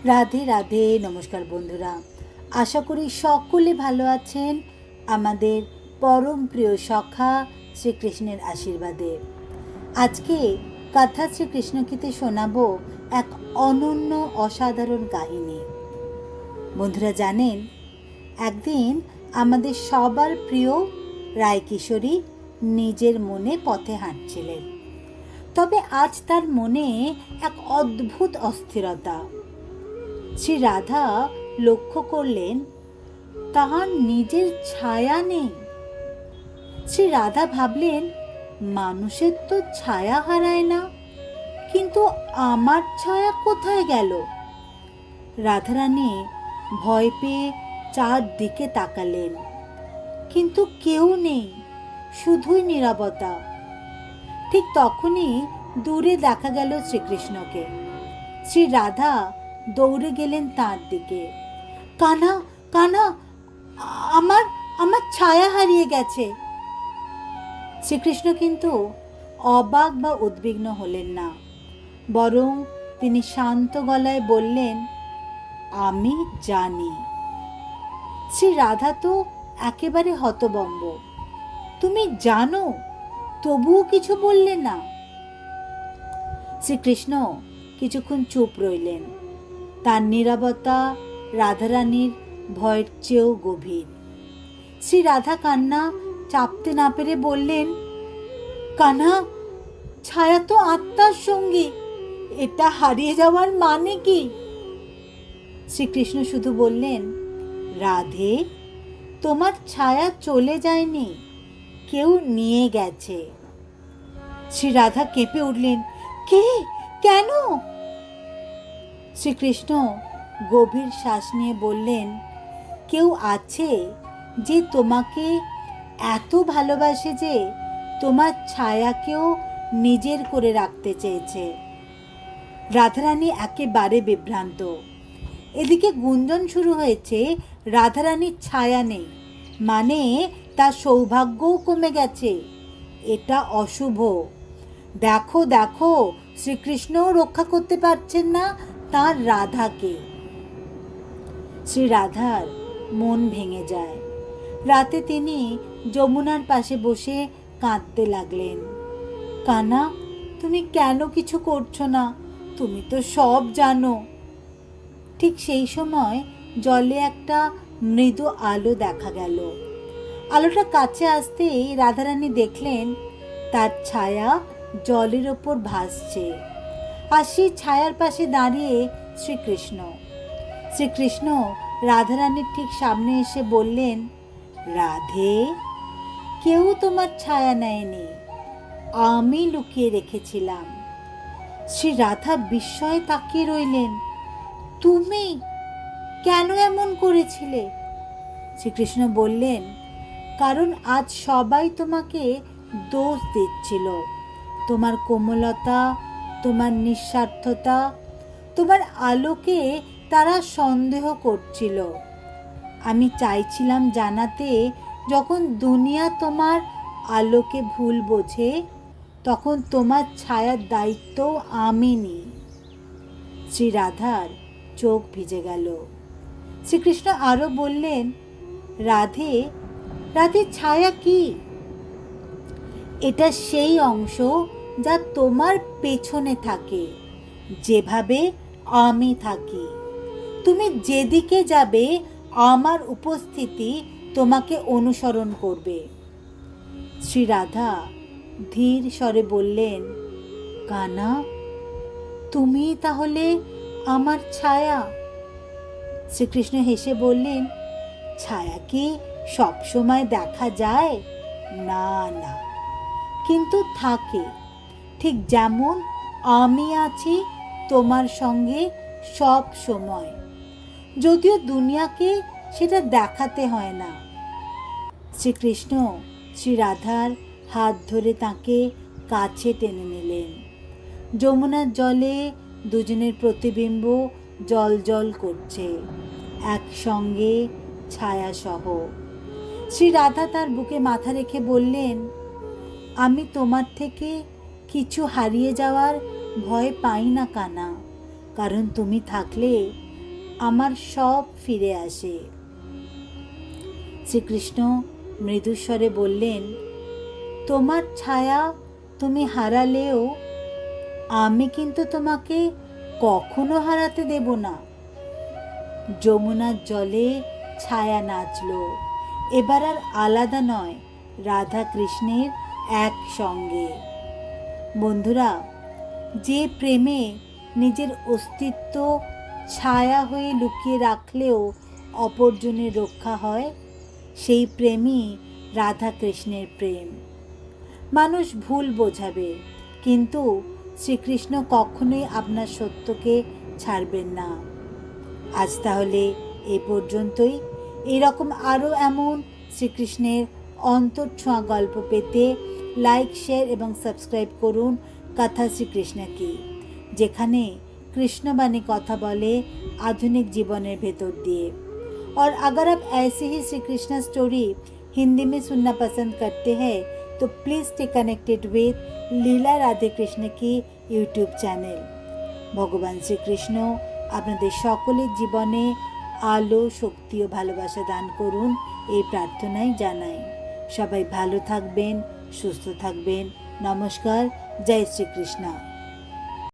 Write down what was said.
রাধে রাধে। নমস্কার বন্ধুরা, আশা করি সকলে ভালো আছেন আমাদের পরম প্রিয় সখা শ্রীকৃষ্ণের আশীর্বাদে। আজকে কথা শ্রীকৃষ্ণকে শোনাবো এক অনন্য অসাধারণ কাহিনী। বন্ধুরা জানেন, একদিন আমাদের সবার প্রিয় রায়কিশোরী নিজের মনে পথে হাঁটছিলেন। তবে আজ তার মনে এক অদ্ভুত অস্থিরতা। শ্রী রাধা লক্ষ্য করলেন তাহার নিজের ছায়া নেই। শ্রী রাধা ভাবলেন, মানুষের তো ছায়া হারায় না, কিন্তু আমার ছায়া কোথায় গেল? রাধারানী ভয় পেয়ে চারদিকে তাকালেন, কিন্তু কেউ নেই, শুধুই নীরবতা। ঠিক তখনই দূরে দেখা গেল শ্রীকৃষ্ণকে। শ্রী রাধা দৌড়ে গেলেন তার দিকে। কানা, কানা, আমার আমার ছায়া হারিয়ে গেছে। শ্রীকৃষ্ণ কিন্তু অবাক বা উদ্বিগ্ন হলেন না, বরং তিনি শান্ত গলায় বললেন, আমি জানি। শ্রী রাধা তো একেবারে হতভম্ব। তুমি জানো, তবুও কিছু বললে না? শ্রীকৃষ্ণ কিছুক্ষণ চুপ রইলেন। তার নীরবতা রাধারানীর ভয়ের চেয়েও গভীর। শ্রী রাধা কান্না চাপতে না পেরে বললেন, কানা, ছায়া তো আত্মার সঙ্গী, এটা হারিয়ে যাওয়ার মানে কি? শ্রীকৃষ্ণ শুধু বললেন, রাধে, তোমার ছায়া চলে যায়নি, কেউ নিয়ে গেছে। শ্রী রাধা কেঁপে উঠলেন, কে? কেন? শ্রীকৃষ্ণ গভীর শ্বাস নিয়ে বললেন, কেউ আছে যে তোমাকে এত ভালোবাসে যে তোমার ছায়াকেও নিজের করে রাখতে চেয়েছে। রাধারানী একেবারে বিভ্রান্ত। এদিকে গুঞ্জন শুরু হয়েছে, রাধারানীর ছায়া নেই, মানে তার সৌভাগ্যও কমে গেছে, এটা অশুভ। দেখো দেখো, শ্রীকৃষ্ণও রক্ষা করতে পারছেন না তার রাধাকে। শ্রী রাধার মন ভেঙে যায়। রাতে তিনি যমুনার পাশে বসে কাঁদতে লাগলেন। কানা, তুমি কেন কিছু করছো না? তুমি তো সব জানো। ঠিক সেই সময় জলে একটা মৃদু আলো দেখা গেল। আলোটা কাছে আসতেই রাধারানী দেখলেন তার ছায়া জলের ওপর ভাসছে, আর সেই ছায়ার পাশে দাঁড়িয়ে শ্রীকৃষ্ণ। শ্রীকৃষ্ণ রাধারানীর ঠিক সামনে এসে বললেন, রাধে, কেউ তোমার ছায়া নেয়নি, আমি লুকিয়ে রেখেছিলাম। শ্রী রাধা বিস্ময়ে তাকিয়ে রইলেন। তুমি কেন এমন করেছিলে? শ্রীকৃষ্ণ বললেন, কারণ আজ সবাই তোমাকে দোষ দিচ্ছিল। তোমার কোমলতা, তোমার নিঃস্বার্থতা, তোমার আলোকে তারা সন্দেহ করছিল। আমি চাইছিলাম জানাতে, যখন দুনিয়া তোমার আলোকে ভুল বোঝে, তখন তোমার ছায়ার দায়িত্ব আমি নিই। শ্রী রাধার চোখ ভিজে গেল। শ্রীকৃষ্ণ আরো বললেন, রাধে, রাধে, ছায়া কি? এটা সেই অংশ যা তোমার পেছনে থাকে, যেভাবে আমি থাকি। তুমি যেদিকে যাবে, আমার উপস্থিতি তোমাকে অনুসরণ করবে। শ্রী রাধা ধীর স্বরে বললেন, কানা, তুমি তাহলে আমার ছায়া? শ্রীকৃষ্ণ হেসে বললেন, ছায়া কি সবসময় দেখা যায়? না না, কিন্তু থাকে, ঠিক যেমন আমি আছি তোমার সঙ্গে সব সময়, যদিও দুনিয়াকে সেটা দেখাতে হয় না। শ্রীকৃষ্ণ শ্রী রাধার হাত ধরে তাকে কাছে টেনে নিলেন। যমুনার জলে দুজনের প্রতিবিম্ব জল জল করছে, একসঙ্গে ছায়া সহ। শ্রী রাধা তার বুকে মাথা রেখে বললেন, আমি তোমার থেকে কিছু হারিয়ে যাওয়ার ভয় পাই না কানা, কারণ তুমি থাকলে আমার সব ফিরে আসে। শ্রীকৃষ্ণ মৃদুস্বরে বললেন, তোমার ছায়া তুমি হারালেও আমি কিন্তু তোমাকে কখনো হারাতে দেব না। যমুনার জলে ছায়া নাচল, এবার আর আলাদা নয়, রাধা কৃষ্ণের একসঙ্গে। বন্ধুরা, যে প্রেমে নিজের অস্তিত্ব ছায়া হয়ে লুকিয়ে রাখলেও অপরজনের রক্ষা হয়, সেই প্রেমই রাধা কৃষ্ণের প্রেম। মানুষ ভুল বোঝাবে, কিন্তু শ্রীকৃষ্ণ কখনোই আপনার সত্যকে ছাড়বেন না। আজ তাহলে এই পর্যন্তই। এরকম আরও এমন শ্রীকৃষ্ণের অন্তরছোঁয়া গল্প পেতে লাইক, শেয়ার এবং সাবস্ক্রাইব করুন কথা শ্রীকৃষ্ণ কি, যেখানে कृष्णवाणी কথা বলে आधुनिक जीवনের ভেতর দিয়ে। और अगर आप ऐसे ही श्री कृष्ण स्टोरी हिंदी में सुनना पसंद करते हैं तो प्लीज़ स्टे कनेक्टेड विद लीला राधे कृष्ण की यूट्यूब चैनल। भगवान श्रीकृष्ण আপনাদের সকলের জীবনে আলো, শক্তি ও ভালোবাসা দান করুন এই প্রার্থনাই জানাই। সবাই ভালো থাকবেন, সুস্থ থাকবেন। নমস্কার, জয় শ্রীকৃষ্ণ।